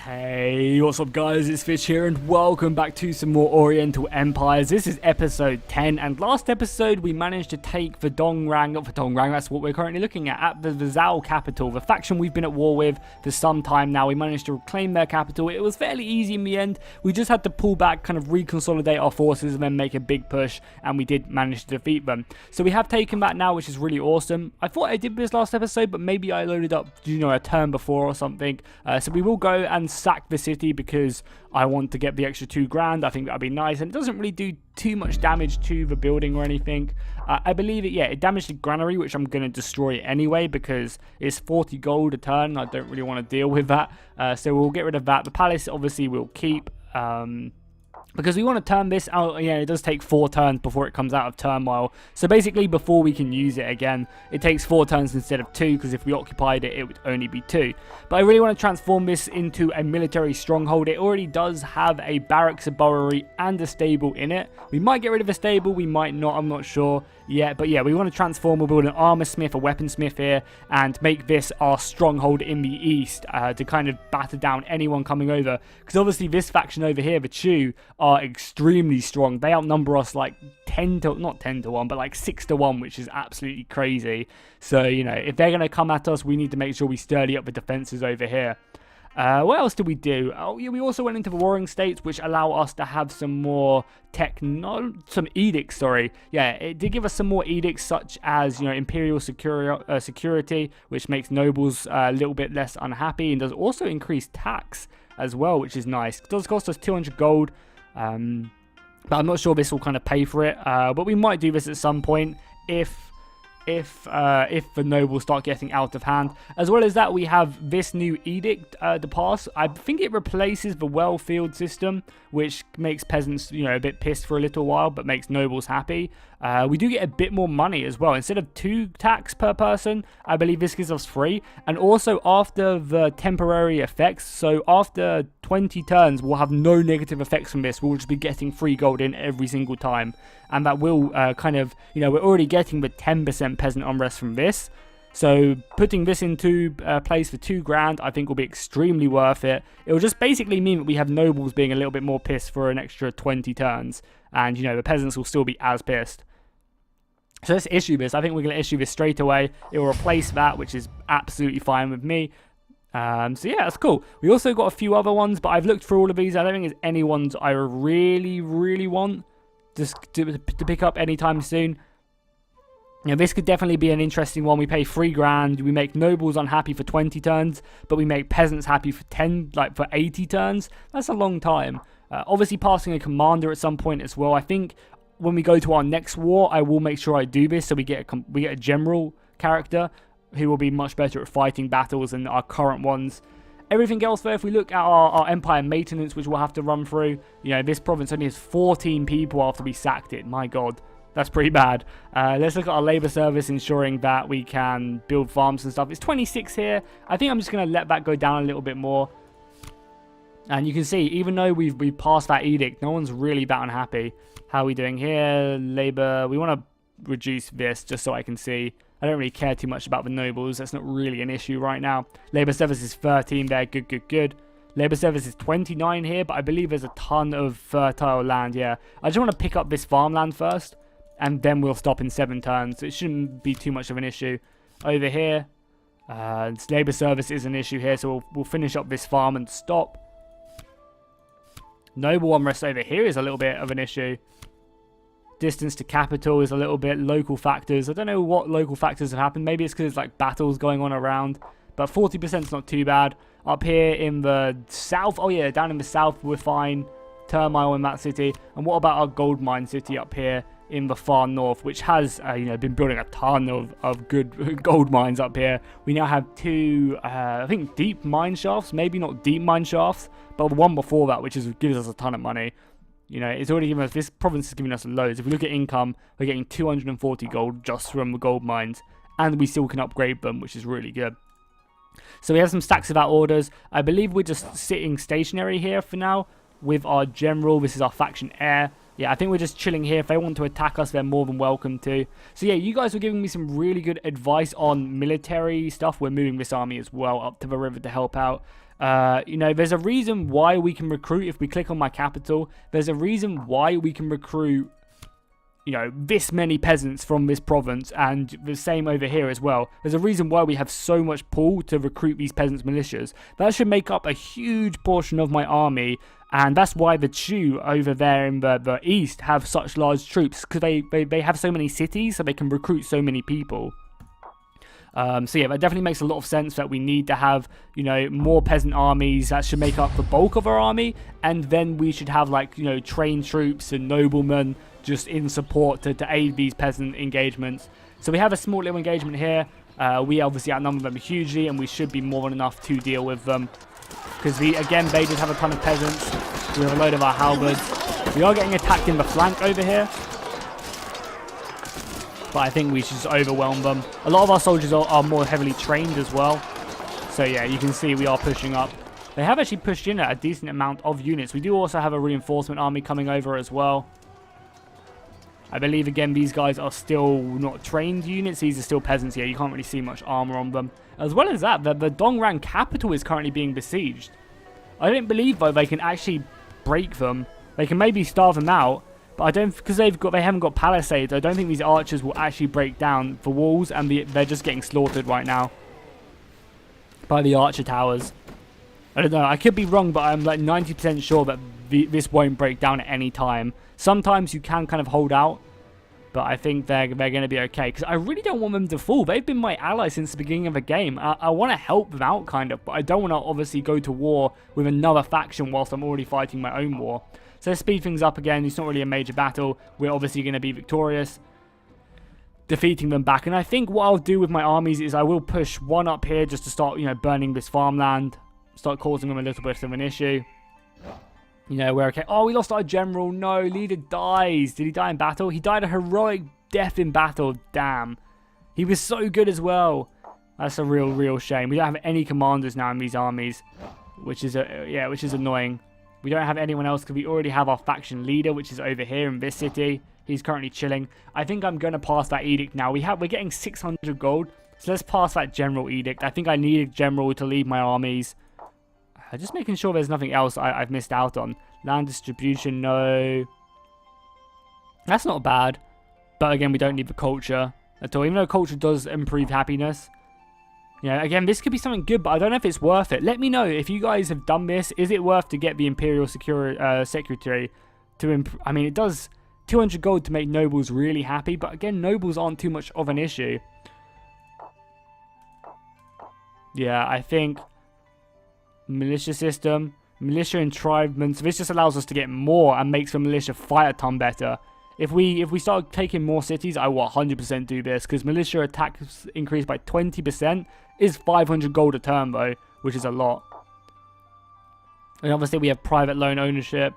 Hey, what's up guys, it's Fish here and welcome back to some more Oriental Empires. This is episode 10 and last episode we managed to take not Verdongrang, that's what we're currently looking at the Vazal capital, the faction we've been at war with for some time now. We managed to reclaim their capital. It was fairly easy in the end. We just had to pull back, kind of reconsolidate our forces and then make a big push, and we did manage to defeat them. So we have taken that now, which is really awesome. I thought I did this last episode, but maybe I loaded up, a turn before or something. So we will go and sack the city because I want to get the extra 2 grand. I think that'd be nice, and it doesn't really do too much damage to the building or anything. I believe it damaged the granary, which I'm going to destroy anyway because it's 40 gold a turn. I don't really want to deal with that, so we'll get rid of that. The palace obviously we'll keep, because we want to turn this out. It does take 4 turns before it comes out of turmoil. So basically, before we can use it again, it takes 4 turns instead of 2, because if we occupied it, it would only be 2. But I really want to transform this into a military stronghold. It already does have a barracks, a burrowary, and a stable in it. We might get rid of a stable, we might not, I'm not sure yet. But yeah, we want to transform. We'll build an armor smith, a weaponsmith here, and make this our stronghold in the east, to kind of batter down anyone coming over. Because obviously this faction over here, the Chu, are extremely strong. They outnumber us like not 10 to 1, but like 6 to 1, which is absolutely crazy. So, if they're going to come at us, we need to make sure we sturdy up the defenses over here. What else did we do? Oh yeah, we also went into the warring states, which allow us to have some more some edicts, sorry. Yeah, it did give us some more edicts, such as, imperial security, which makes nobles a little bit less unhappy, and does also increase tax as well, which is nice. It does cost us 200 gold, but I'm not sure this will kind of pay for it. But we might do this at some point if the nobles start getting out of hand. As well as that, we have this new edict to pass. I think it replaces the well-field system, which makes peasants, a bit pissed for a little while, but makes nobles happy. We do get a bit more money as well. Instead of 2 tax per person, I believe this gives us 3. And also after the temporary effects, so after 20 turns, we'll have no negative effects from this. We'll just be getting 3 gold in every single time. And that will kind of, we're already getting the 10% peasant unrest from this. So putting this into place for 2 grand, I think will be extremely worth it. It will just basically mean that we have nobles being a little bit more pissed for an extra 20 turns. And, the peasants will still be as pissed. So let's issue this. I think we're going to issue this straight away. It will replace that, which is absolutely fine with me. So yeah, that's cool. We also got a few other ones, but I've looked through all of these. I don't think there's any ones I really, really want just to pick up anytime soon. This could definitely be an interesting one. We pay 3 grand. We make nobles unhappy for 20 turns, but we make peasants happy for 80 turns. That's a long time. Obviously, passing a commander at some point as well. I think when we go to our next war, I will make sure I do this, so we get a general character who will be much better at fighting battles than our current ones. Everything else, though, if we look at our empire maintenance, which we'll have to run through, this province only has 14 people after we sacked it. My God, that's pretty bad. Let's look at our labor service, ensuring that we can build farms and stuff. It's 26 here. I think I'm just going to let that go down a little bit more. And you can see, even though we've passed that edict, no one's really that unhappy. How are we doing here? Labor, we want to reduce this just so I can see. I don't really care too much about the nobles. That's not really an issue right now. Labor service is 13 there. Good. Labor service is 29 here, but I believe there's a ton of fertile land. Yeah, I just want to pick up this farmland first, and then we'll stop in 7 turns. It shouldn't be too much of an issue. Over here, labor service is an issue here, so we'll finish up this farm and stop. Noble unrest over here is a little bit of an issue. Distance to capital is a little bit. Local factors, I don't know what local factors have happened. Maybe it's because it's like battles going on around, but 40% is not too bad. Up here in the south, oh yeah, down in the south we're fine. Turmoil in that city. And what about our gold mine city up here in the far north, which has been building a ton of good gold mines up here. We now have 2 I think deep mine shafts, maybe not deep mine shafts, but the one before that, which gives us a ton of money. It's already given us, this province is giving us loads. If we look at income, we're getting 240 gold just from the gold mines, and we still can upgrade them, which is really good. So we have some stacks of our orders. I believe we're just sitting stationary here for now with our general. This is our faction heir. Yeah, I think we're just chilling here. If they want to attack us, they're more than welcome to. So yeah, you guys were giving me some really good advice on military stuff. We're moving this army as well up to the river to help out. You know, there's a reason why we can recruit. If we click on my capital, there's a reason why we can recruit, you know, this many peasants from this province, and the same over here as well. There's a reason why we have so much pull to recruit these peasants militias. That should make up a huge portion of my army, and that's why the Chu over there in the east have such large troops, because they have so many cities, so they can recruit so many people. So yeah, that definitely makes a lot of sense that we need to have, you know, more peasant armies. That should make up the bulk of our army, and then we should have, like, you know, trained troops and noblemen just in support to aid these peasant engagements. So we have a small little engagement here. We obviously outnumber them hugely, and we should be more than enough to deal with them, because again, they just have a ton of peasants. We have a load of our halberds. We are getting attacked in the flank over here, but I think we should just overwhelm them. A lot of our soldiers are more heavily trained as well. So yeah, you can see we are pushing up. They have actually pushed in at a decent amount of units. We do also have a reinforcement army coming over as well. I believe, again, these guys are still not trained units. These are still peasants here. You can't really see much armor on them. As well as that, the Dongrang capital is currently being besieged. I don't believe, though, they can actually break them. They can maybe starve them out. But I don't, because they haven't got palisades, I don't think these archers will actually break down the walls, and they're just getting slaughtered right now by the archer towers. I don't know, I could be wrong, but I'm like 90% sure that this won't break down at any time. Sometimes you can kind of hold out, but I think they're going to be okay, because I really don't want them to fall. They've been my ally since the beginning of the game. I want to help them out, kind of, but I don't want to obviously go to war with another faction whilst I'm already fighting my own war. So let's speed things up again. It's not really a major battle. We're obviously going to be victorious, defeating them back. And I think what I'll do with my armies is I will push one up here just to start, you know, burning this farmland, start causing them a little bit of an issue. You know, we're okay. Oh, we lost our general. No, leader dies. Did he die in battle? He died a heroic death in battle. Damn. He was so good as well. That's a real shame. We don't have any commanders now in these armies, which is annoying. We don't have anyone else because we already have our faction leader, which is over here in this city. He's currently chilling. I think I'm going to pass that edict now. We're getting 600 gold, so let's pass that general edict. I think I need a general to lead my armies. Just making sure there's nothing else I've missed out on. Land distribution, no. That's not bad. But again, we don't need the culture at all. Even though culture does improve happiness. You know, again, this could be something good, but I don't know if it's worth it. Let me know if you guys have done this. Is it worth to get the Imperial Secretary to I mean, it does 200 gold to make nobles really happy, but again, nobles aren't too much of an issue. Yeah, I think militia system, militia and tribesmen. So this just allows us to get more and makes the militia fight a ton better. If we start taking more cities, I will 100% do this, because militia attacks increased by 20% is 500 gold a turn though, which is a lot. And obviously we have private loan ownership.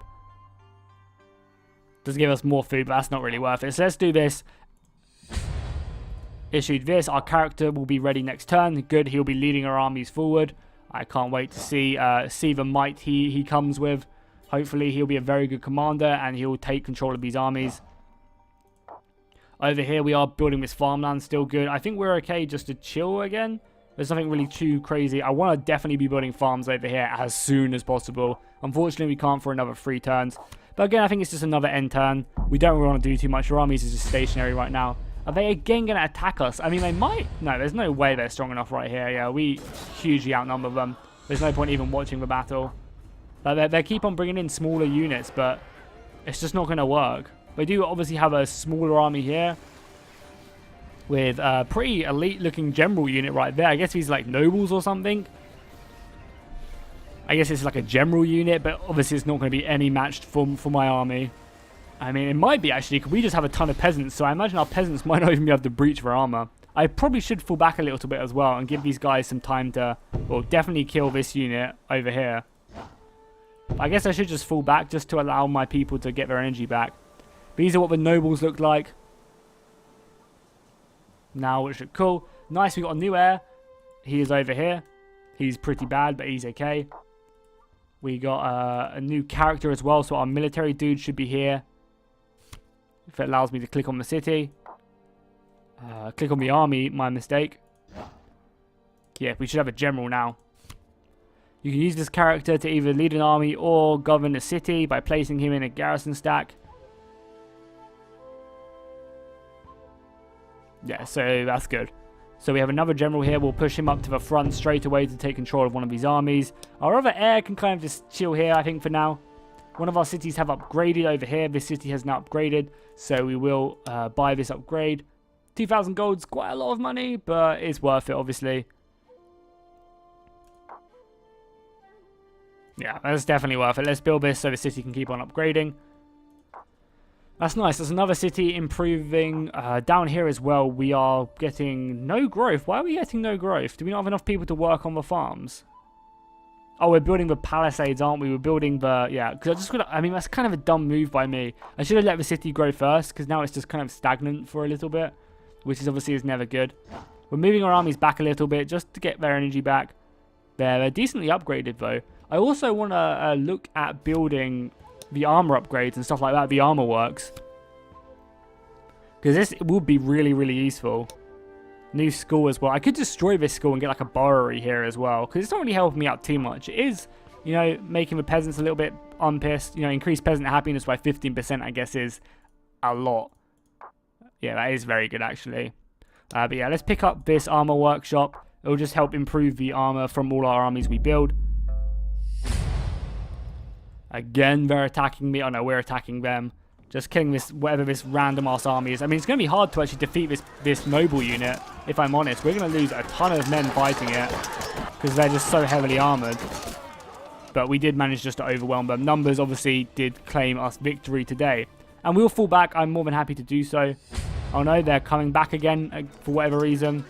Does give us more food, but that's not really worth it. So let's do this. Issued this. Our character will be ready next turn. Good, he'll be leading our armies forward. I can't wait to see the might he comes with. Hopefully he'll be a very good commander and he'll take control of these armies. Over here we are building this farmland, still good. I think we're okay just to chill again. There's nothing really too crazy. I want to definitely be building farms over here as soon as possible. Unfortunately we can't for another 3 turns. But again, I think it's just another end turn. We don't really want to do too much. Our armies is just stationary right now. Are they again going to attack us? I mean, they might. No, there's no way they're strong enough right here. Yeah, we hugely outnumber them. There's no point even watching the battle. They keep on bringing in smaller units, but it's just not going to work. They do obviously have a smaller army here with a pretty elite looking general unit right there. I guess he's like nobles or something. I guess it's like a general unit, but obviously it's not going to be any matched for my army. I mean, it might be actually, because we just have a ton of peasants, so I imagine our peasants might not even be able to breach their armor. I probably should fall back a little bit as well and give these guys some time to, well, definitely kill this unit over here. I guess I should just fall back just to allow my people to get their energy back. These are what the nobles look like now, which look cool. Nice, we got a new heir. He is over here. He's pretty bad, but he's okay. We got a new character as well, so our military dude should be here. If it allows me to click on the city. Click on the army, my mistake. Yeah, we should have a general now. You can use this character to either lead an army or govern a city by placing him in a garrison stack. Yeah, so that's good. So we have another general here. We'll push him up to the front straight away to take control of one of these armies. Our other heir can kind of just chill here, I think, for now. One of our cities have upgraded over here. This city has now upgraded, so we will buy this upgrade. 2,000 gold's quite a lot of money, but it's worth it, obviously. Yeah, that's definitely worth it. Let's build this so the city can keep on upgrading. That's nice. There's another city improving. Down here as well, we are getting no growth. Why are we getting no growth? Do we not have enough people to work on the farms? Oh, we're building the palisades, aren't we? We're building the... Yeah, because I mean, that's kind of a dumb move by me. I should have let the city grow first, because now it's just kind of stagnant for a little bit, which is obviously never good. We're moving our armies back a little bit just to get their energy back. They're decently upgraded, though. I also want to look at building the armor upgrades and stuff like that, the armor works. Because this will be really, really useful. New school as well. I could destroy this school and get like a borrowery here as well. Because it's not really helping me out too much. It is, you know, making the peasants a little bit unpissed. You know, increase peasant happiness by 15%, I guess, is a lot. Yeah, that is very good, actually. But yeah, let's pick up this armor workshop. It will just help improve the armor from all our armies we build. Again, they're attacking me. Oh no, we're attacking them. Just killing this, whatever this random ass army is. I mean, it's going to be hard to actually defeat this noble unit, if I'm honest. We're going to lose a ton of men fighting it, because they're just so heavily armored. But we did manage just to overwhelm them. Numbers obviously did claim us victory today. And we'll fall back. I'm more than happy to do so. Oh no, they're coming back again for whatever reason.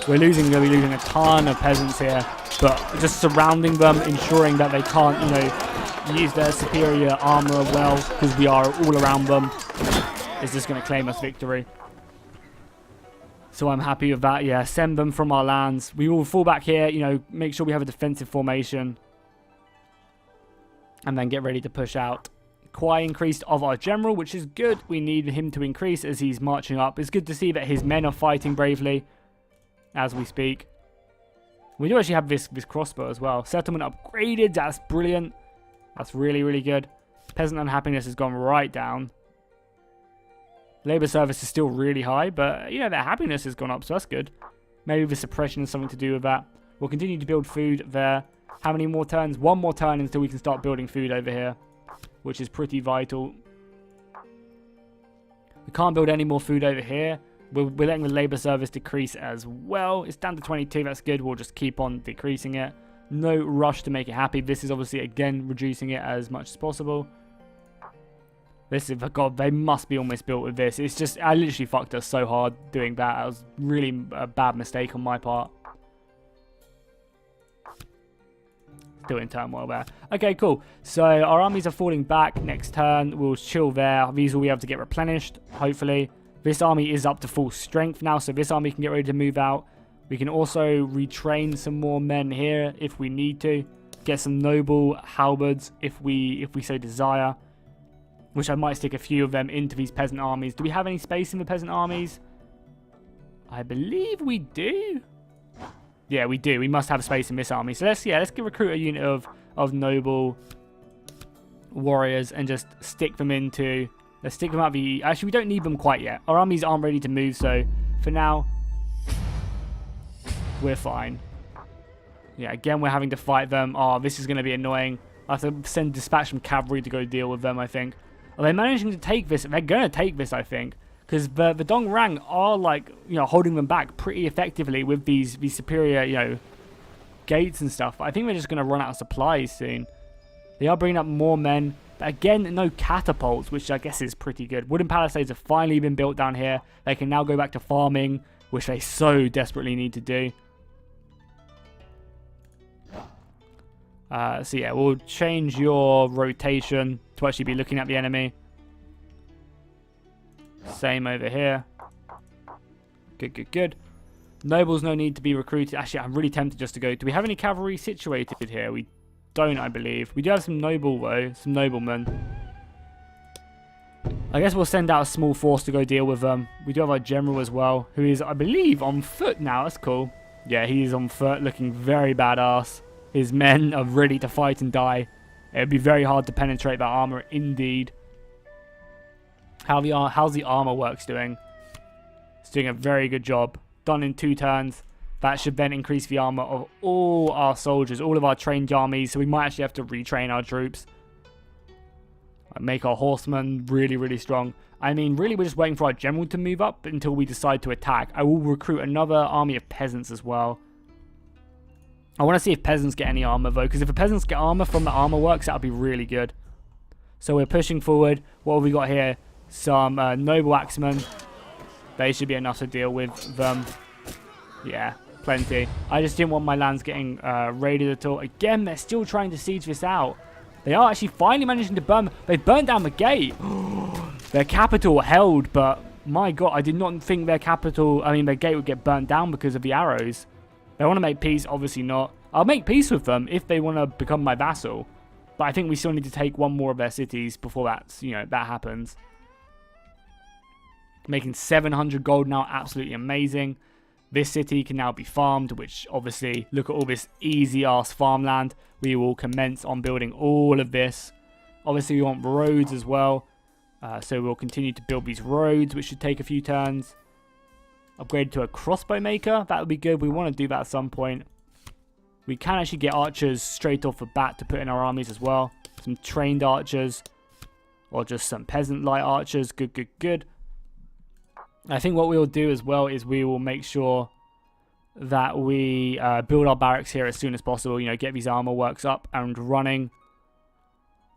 We're going to be losing a ton of peasants here. But just surrounding them, ensuring that they can't, you know, use their superior armor well, because we are all around them, is just going to claim us victory. So I'm happy with that. Yeah, send them from our lands. We will fall back here, you know, make sure we have a defensive formation. And then get ready to push out. Quite increased of our general, which is good. We need him to increase as he's marching up. It's good to see that his men are fighting bravely as we speak. We do actually have this crossbow as well. Settlement upgraded. That's brilliant. That's really, really good. Peasant unhappiness has gone right down. Labour service is still really high, but, you know, their happiness has gone up, so that's good. Maybe the suppression has something to do with that. We'll continue to build food there. How many more turns? One more turn until we can start building food over here, which is pretty vital. We can't build any more food over here. We're letting the labour service decrease as well. It's down to 22. That's good. We'll just keep on decreasing it. No rush to make it happy. This is obviously, again, reducing it as much as possible. This is, God, they must be almost built with this. It's just, I literally fucked us so hard doing that. That was really a bad mistake on my part. Still in turmoil there. Okay, cool. So our armies are falling back. Next turn, we'll chill there. These will be able to get replenished, hopefully. This army is up to full strength now, so this army can get ready to move out. We can also retrain some more men here if we need to. Get some noble halberds if we so desire. Which I might stick a few of them into these peasant armies. Do we have any space in the peasant armies? I believe we do. Yeah, we do. We must have space in this army. So let's recruit a unit of noble warriors and just stick them into... Let's stick them out the... Actually, we don't need them quite yet. Our armies aren't ready to move, so for now, we're fine. Yeah, again, we're having to fight them. Oh, this is going to be annoying. I have to dispatch some cavalry to go deal with them, I think. Are they managing to take this? They're going to take this, I think. Because the Dong Rang are, like, you know, holding them back pretty effectively with these superior, you know, gates and stuff. But I think they're just going to run out of supplies soon. They are bringing up more men. But again, no catapults, which I guess is pretty good. Wooden palisades have finally been built down here. They can now go back to farming, which they so desperately need to do. So yeah, we'll change your rotation to actually be looking at the enemy. Same over here. Good, good, good. Nobles no need to be recruited. Actually, I'm really tempted just to go. Do we have any cavalry situated here? We don't, I believe. We do have some noble, though. Some noblemen. I guess we'll send out a small force to go deal with them. We do have our general as well, who is, I believe, on foot now. That's cool. Yeah, he's on foot, looking very badass. His men are ready to fight and die. It would be very hard to penetrate that armor, indeed. How's the armor works doing? It's doing a very good job. Done in 2 turns. That should then increase the armor of all our soldiers, all of our trained armies. So we might actually have to retrain our troops. Make our horsemen really, really strong. I mean, really, we're just waiting for our general to move up until we decide to attack. I will recruit another army of peasants as well. I want to see if peasants get any armor, though, because if the peasants get armor from the armor works, that would be really good. So we're pushing forward. What have we got here? Some noble axemen. They should be enough to deal with them. Yeah, plenty. I just didn't want my lands getting raided at all. Again, they're still trying to siege this out. They are actually finally managing to burn. They've burnt down the gate. Their capital held, but my god, I did not think their capital, I mean, their gate would get burnt down because of the arrows. They want to make peace, obviously not. I'll make peace with them if they want to become my vassal. But I think we still need to take one more of their cities before that's, that happens. Making 700 gold now, absolutely amazing. This city can now be farmed, which obviously, look at all this easy-ass farmland. We will commence on building all of this. Obviously, we want roads as well. So we'll continue to build these roads, which should take a few turns. Upgrade to a crossbow maker. That would be good. We want to do that at some point. We can actually get archers straight off the bat to put in our armies as well. Some trained archers. Or just some peasant light archers. Good, good, good. I think what we'll do as well is we will make sure that we build our barracks here as soon as possible. Get these armor works up and running.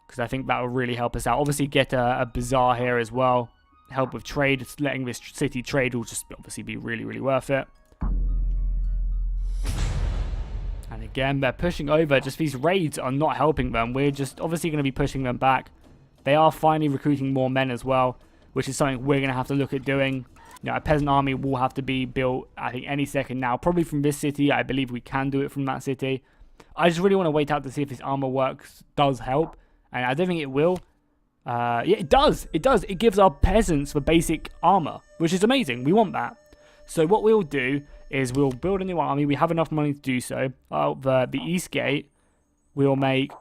Because I think that will really help us out. Obviously, get a bazaar here as well. Help with trade. Letting this city trade will just obviously be really, really worth it. And again, they're pushing over. Just these raids are not helping them. We're just obviously going to be pushing them back. They are finally recruiting more men as well, which is something we're going to have to look at doing. A peasant army will have to be built, I think, any second now. Probably from this city. I believe we can do it from that city. I just really want to wait out to see if this armor works does help. And I don't think it will. Yeah, it does. It does. It gives our peasants the basic armor, which is amazing. We want that. So what we'll do is we'll build a new army. We have enough money to do so. The east gate, we'll make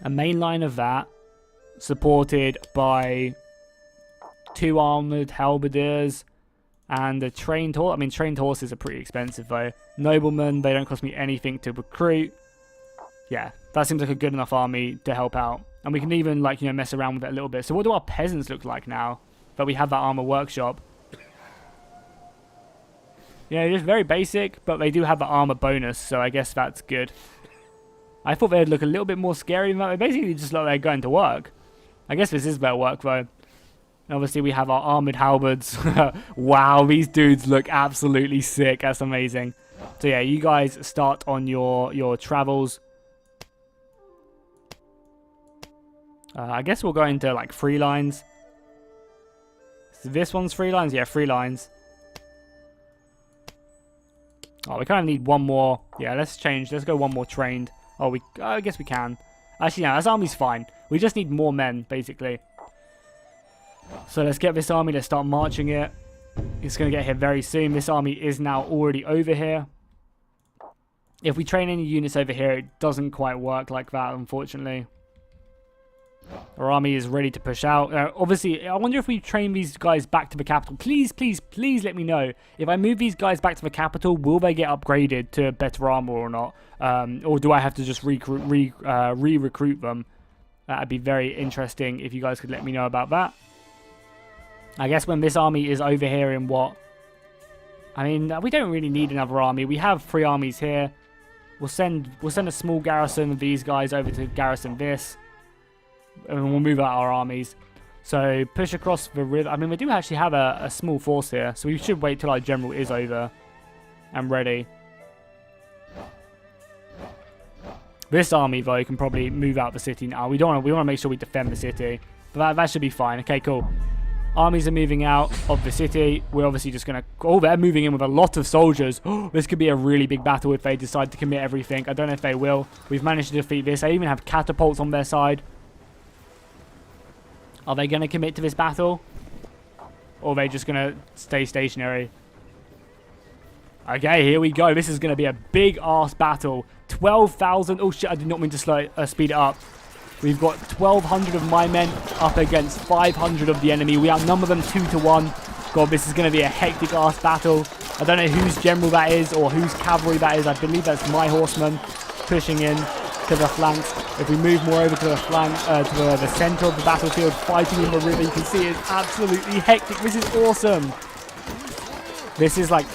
a main line of that, supported by 2 armored halberdiers and a trained horse. I mean, trained horses are pretty expensive though. Noblemen, they don't cost me anything to recruit. Yeah, that seems like a good enough army to help out. And we can even, mess around with it a little bit. So what do our peasants look like now that we have that armor workshop? Yeah, just very basic, but they do have the armor bonus, so I guess that's good. I thought they'd look a little bit more scary than that. They basically just look like they're going to work. I guess this is their work, though. And obviously, we have our armored halberds. Wow, these dudes look absolutely sick. That's amazing. So yeah, you guys start on your travels. I guess we'll go into, 3 lines. So this one's 3 lines? Yeah, 3 lines. Oh, we kind of need one more. Yeah, let's change. Let's go one more trained. Oh, I guess we can. Actually, no, this army's fine. We just need more men, basically. So let's get this army. Let's start marching it. It's going to get here very soon. This army is now already over here. If we train any units over here, it doesn't quite work like that, unfortunately. Our army is ready to push out. Obviously, I wonder if we train these guys back to the capital. Please, please, please let me know. If I move these guys back to the capital, will they get upgraded to better armor or not? Or do I have to just re-recruit them? That'd be very interesting if you guys could let me know about that. I guess when this army is over here in what? I mean, we don't really need another army. We have 3 armies here. We'll send a small garrison of these guys over to garrison this. And we'll move out our armies. So push across the river. I mean, we do actually have a small force here, so we should wait till our general is over and ready. This army, though, can probably move out the city now. We want to make sure we defend the city, but that should be fine. Okay, cool. Armies are moving out of the city. We're obviously just going to... Oh, they're moving in with a lot of soldiers. This could be a really big battle if they decide to commit everything. I don't know if they will. We've managed to defeat this. They even have catapults on their side. Are they going to commit to this battle? Or are they just going to stay stationary? Okay, here we go. This is going to be a big-ass battle. 12,000. Oh, shit. I did not mean to speed it up. We've got 1,200 of my men up against 500 of the enemy. We outnumber them 2-1. God, this is going to be a hectic-ass battle. I don't know whose general that is or whose cavalry that is. I believe that's my horsemen pushing in to the flanks. If we move more over to the flank, to the center of the battlefield, fighting in the river, you can see it's absolutely hectic. This is awesome. This is like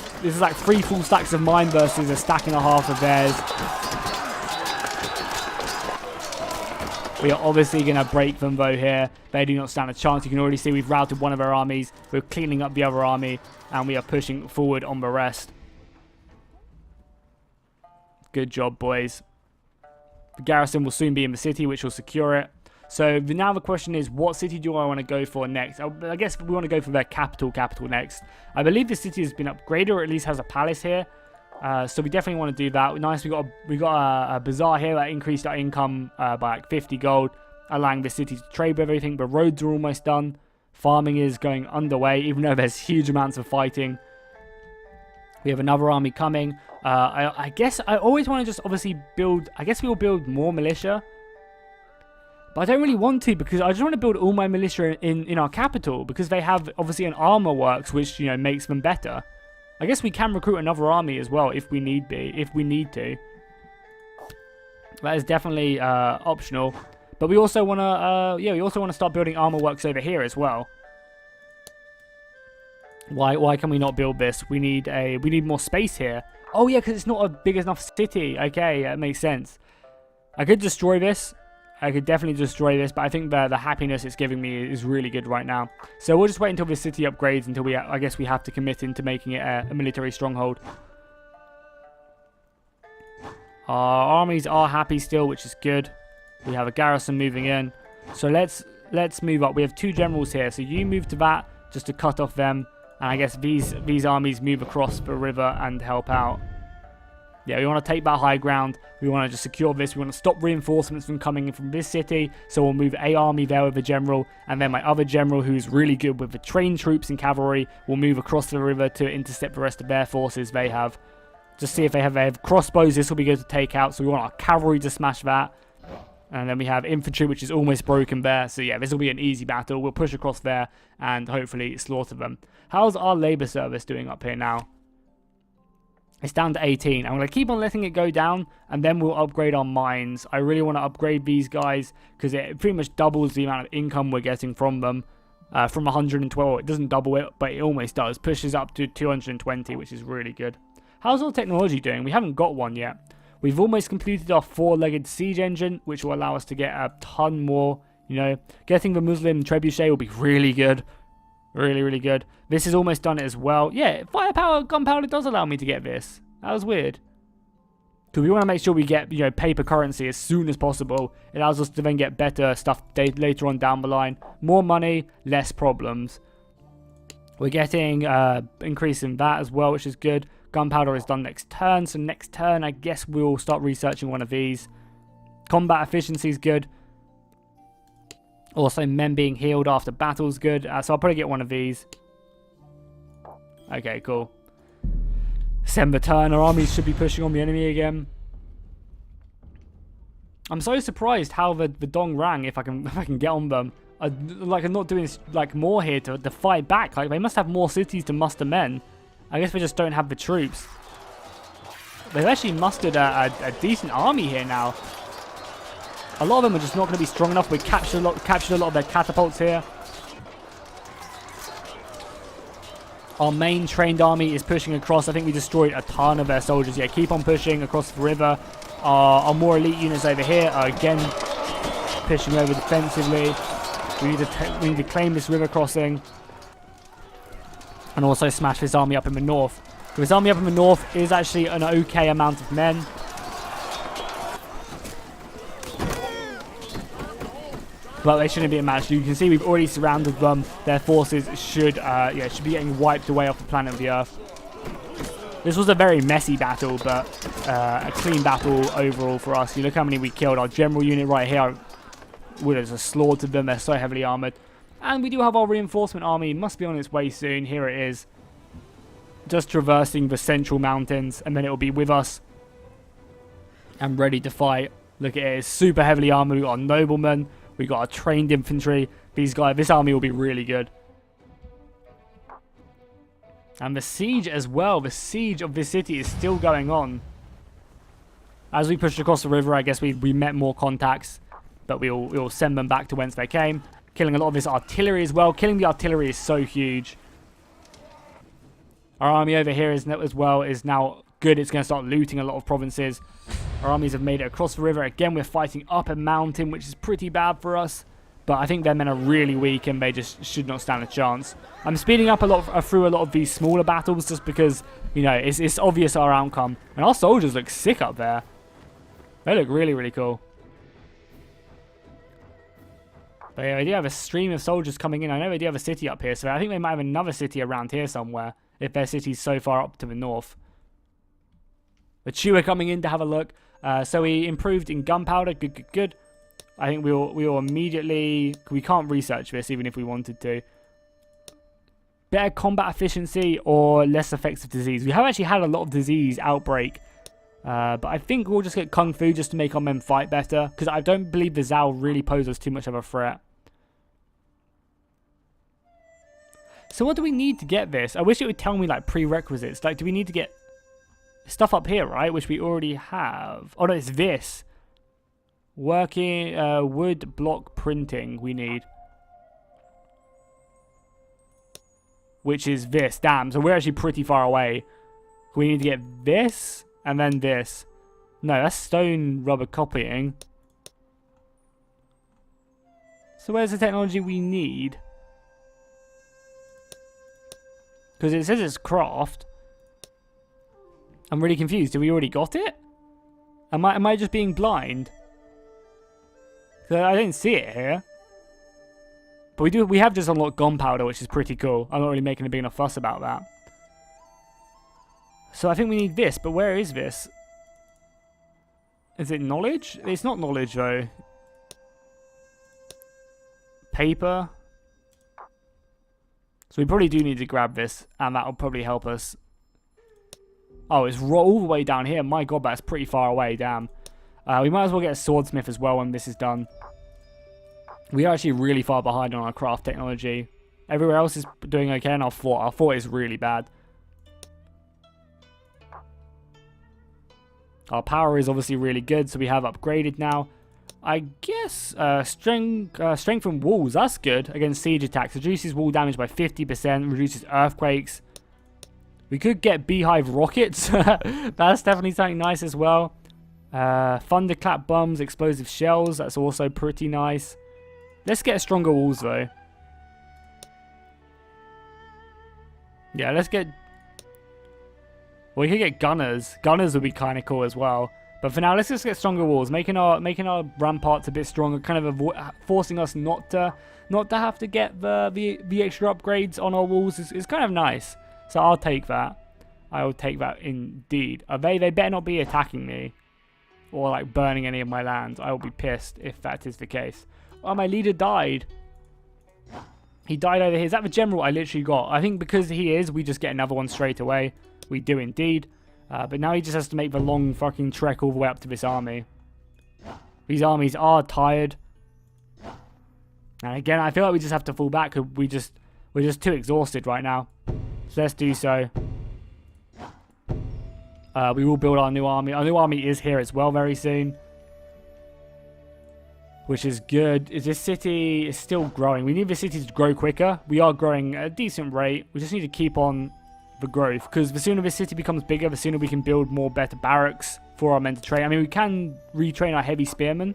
3 full stacks of mine versus a stack and a half of theirs. We are obviously going to break them though here. They do not stand a chance. You can already see we've routed one of our armies. We're cleaning up the other army. And we are pushing forward on the rest. Good job, boys. The garrison will soon be in the city, which will secure it. So now the question is, what city do I want to go for next? I guess we want to go for their capital next. I believe the city has been upgraded, or at least has a palace here. So we definitely want to do that. Nice, we got a bazaar here that increased our income by like 50 gold, allowing the city to trade with everything. The roads are almost done. Farming is going underway, even though there's huge amounts of fighting. We have another army coming. I guess I always want to just obviously build. I guess we will build more militia. But I don't really want to, because I just want to build all my militia in our capital, because they have obviously an armor works, which, you know, makes them better. I guess we can recruit another army as well if we need to. That is definitely optional. But we also want to we also want to start building armor works over here as well. Why can we not build this? We need more space here. Oh yeah, because it's not a big enough city. Okay, that makes sense. I could destroy this. I could definitely destroy this, but I think the happiness it's giving me is really good right now. So we'll just wait until this city upgrades, until I guess we have to commit into making it a military stronghold. Our armies are happy still, which is good. We have a garrison moving in. So let's move up. We have 2 generals here, so you move to that just to cut off them. And I guess these armies move across the river and help out. Yeah, we want to take that high ground. We want to just secure this. We want to stop reinforcements from coming in from this city. So we'll move a army there with a general. And then my other general, who's really good with the trained troops and cavalry, will move across the river to intercept the rest of their forces they have. Just see if they have crossbows. This will be good to take out. So we want our cavalry to smash that. And then we have infantry, which is almost broken there. So yeah, this will be an easy battle. We'll push across there and hopefully slaughter them. How's our labor service doing up here now? It's down to 18. I'm going to keep on letting it go down, and then we'll upgrade our mines. I really want to upgrade these guys, because it pretty much doubles the amount of income we're getting from them. From 112, it doesn't double it, but it almost does. Pushes up to 220, which is really good. How's our technology doing? We haven't got one yet. We've almost completed our 4-legged siege engine, which will allow us to get a ton more. You know, getting the Muslim trebuchet will be really good. Really, really good. This is almost done as well. Yeah, firepower, gunpowder does allow me to get this. That was weird. Because we want to make sure we get, you know, paper currency as soon as possible. It allows us to then get better stuff later on down the line. More money, less problems. We're getting increase in that as well, which is good. Gunpowder is done next turn. So next turn, I guess we'll start researching one of these. Combat efficiency is good. Also, men being healed after battle is good. So I'll probably get one of these. Okay, cool. Send the turn. Our armies should be pushing on the enemy again. I'm so surprised how the dong rang if I can get on them. I'm not doing like more here to fight back. Like, they must have more cities to muster men. I guess they just don't have the troops. They've actually mustered a decent army here now. A lot of them are just not going to be strong enough. We captured a lot of their catapults here. Our main trained army is pushing across. I think we destroyed a ton of their soldiers. Yeah, keep on pushing across the river. Our more elite units over here are again pushing over defensively. We need to claim this river crossing. And also smash this army up in the north. This army up in the north is actually an okay amount of men. But they shouldn't be a match. You can see we've already surrounded them. Their forces should be getting wiped away off the planet of the Earth. This was a very messy battle, but a clean battle overall for us. You look how many we killed. Our general unit right here would have just slaughtered them. They're so heavily armored. And we do have our reinforcement army. It must be on its way soon. Here it is. just traversing the central mountains, and then it will be with us and ready to fight. Look at it, it's super heavily armored. We got a nobleman, we got our trained infantry. These guys, this army will be really good. And the siege as well, the siege of this city is still going on. As we pushed across the river, I guess we met more contacts, but we'll send them back to whence they came. Killing a lot of this artillery as well. Killing the artillery is so huge. Our army over here is now good. It's going to start looting a lot of provinces. Our armies have made it across the river. Again, we're fighting up a mountain, which is pretty bad for us. But I think their men are really weak and they just should not stand a chance. I'm speeding up through a lot of these smaller battles just because, you know, it's obvious our outcome. And our soldiers look sick up there. They look really, really cool. But yeah, I do have a stream of soldiers coming in. I know they do have a city up here, so I think they might have another city around here somewhere, if their city's so far up to the north. The Chew are coming in to have a look. So we improved in gunpowder. Good, good, good. I think we will immediately... We can't research this even if we wanted to. Better combat efficiency or less effects of disease. We have actually had a lot of disease outbreak. But I think we'll just get Kung Fu just to make our men fight better. Because I don't believe the Zhao really poses too much of a threat. So what do we need to get this? I wish it would tell me like prerequisites. Like, do we need to get stuff up here, right? Which we already have. Oh no, it's this. Working wood block printing we need. Which is this. Damn, so we're actually pretty far away. We need to get this and then this. No, that's stone rubber copying. So where's the technology we need? Because it says it's craft. I'm really confused. Have we already got it? Am I just being blind? I didn't see it here. But we have just unlocked gunpowder, which is pretty cool. I'm not really making a big enough fuss about that. So I think we need this, but where is this? Is it knowledge? It's not knowledge though. Paper. So we probably do need to grab this, and that'll probably help us. Oh, it's all the way down here. My god, that's pretty far away, damn. We might as well get a swordsmith as well when this is done. We are actually really far behind on our craft technology. Everywhere else is doing okay, and our fort is really bad. Our power is obviously really good, so we have upgraded now. I guess strength from walls, that's good against siege attacks. Reduces wall damage by 50%, reduces earthquakes. We could get beehive rockets. That's definitely something nice as well. Thunderclap bombs, explosive shells, that's also pretty nice. Let's get stronger walls though. Yeah, let's get... Well, we could get gunners. Gunners would be kind of cool as well. But for now, let's just get stronger walls, making our ramparts a bit stronger, kind of forcing us not to have to get the extra upgrades on our walls is kind of nice. So I'll take that. I will take that indeed. They better not be attacking me or like burning any of my lands. I will be pissed if that is the case. Oh, my leader died. He died over here. Is that the general I literally got? I think because he is, we just get another one straight away. We do indeed. But now he just has to make the long fucking trek all the way up to this army. These armies are tired. And again, I feel like we just have to fall back because we're just too exhausted right now. So let's do so. We will build our new army. Our new army is here as well very soon. Which is good. This city is still growing. We need the city to grow quicker. We are growing at a decent rate. We just need to keep on the growth, because the sooner this city becomes bigger, the sooner we can build more better barracks for our men to train. I mean, we can retrain our heavy spearmen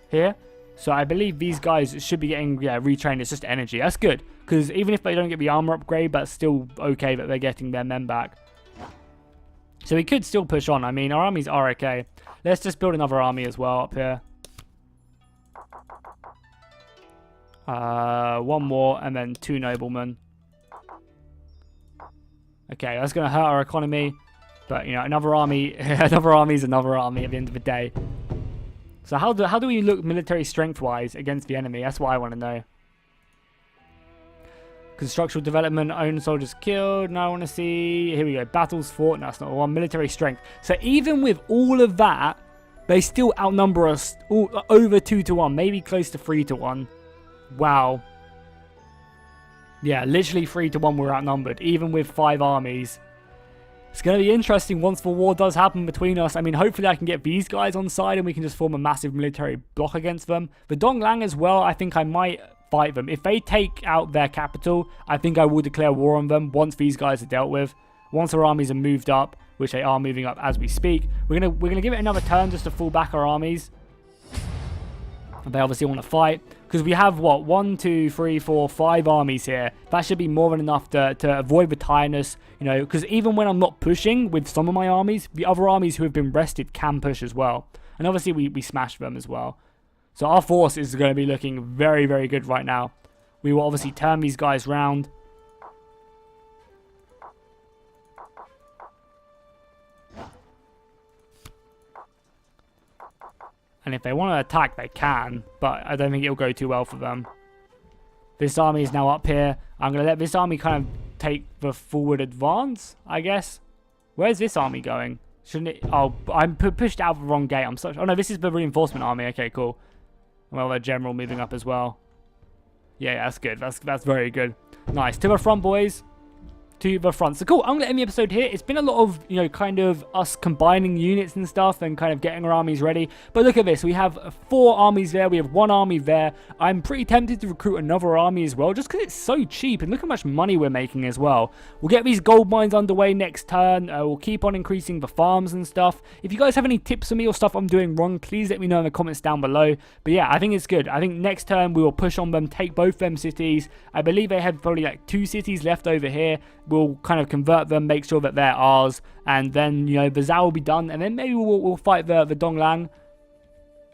here, so I believe these guys should be getting retrained. It's just energy. That's good, because even if they don't get the armor upgrade, that's still okay that they're getting their men back. So we could still push on. I mean, our armies are okay. Let's just build another army as well up here. One more and then 2 noblemen. Okay, that's going to hurt our economy, but you know, another army, another army is another army at the end of the day. So how do we look military strength wise against the enemy? That's what I want to know. Constructional development, own soldiers killed. Now I want to see. Here we go. Battles fought. No, that's not one. Military strength. So even with all of that, they still outnumber us over 2-1. Maybe close to 3-1. Wow. Yeah, literally 3-1 we're outnumbered. Even with 5 armies. It's going to be interesting once the war does happen between us. I mean, hopefully I can get these guys on side and we can just form a massive military block against them. The Donglang as well, I think I might fight them. If they take out their capital, I think I will declare war on them once these guys are dealt with. Once our armies are moved up, which they are moving up as we speak, we're gonna give it another turn just to fall back our armies. They obviously want to fight because we have what 1, 2, 3, 4, 5 armies here. That should be more than enough to avoid the tiredness, you know. Because even when I'm not pushing with some of my armies, the other armies who have been rested can push as well. And obviously we smash them as well. So our force is going to be looking very, very good right now. We will obviously turn these guys round. And if they want to attack, they can. But I don't think it'll go too well for them. This army is now up here. I'm going to let this army kind of take the forward advance, I guess. Where's this army going? Shouldn't it? Oh, I'm pushed out of the wrong gate. Oh, no, this is the reinforcement army. Okay, cool. Well, their general moving up as well. Yeah, that's good. That's very good. Nice. To the front, boys. To the front. So cool, I'm going to end the episode here. It's been a lot of, you know, kind of us combining units and stuff and kind of getting our armies ready. But look at this. We have 4 armies there. We have 1 army there. I'm pretty tempted to recruit another army as well, just because it's so cheap. And look how much money we're making as well. We'll get these gold mines underway next turn. We'll keep on increasing the farms and stuff. If you guys have any tips for me or stuff I'm doing wrong, please let me know in the comments down below. But yeah, I think it's good. I think next turn we will push on them, take both them cities. I believe they have probably like 2 cities left over here. We'll kind of convert them, make sure that they're ours, and then, you know, the Zhao will be done, and then maybe we'll fight the Donglang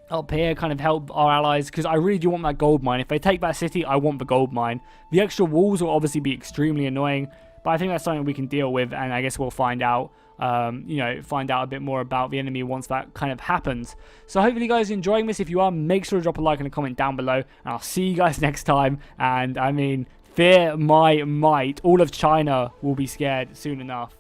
up here, kind of help our allies, because I really do want that gold mine. If they take that city, I want the gold mine. The extra walls will obviously be extremely annoying, but I think that's something we can deal with, and I guess we'll find out, you know, find out a bit more about the enemy once that kind of happens. So hopefully you guys are enjoying this. If you are, make sure to drop a like and a comment down below, and I'll see you guys next time. And I mean, fear my might. All of China will be scared soon enough.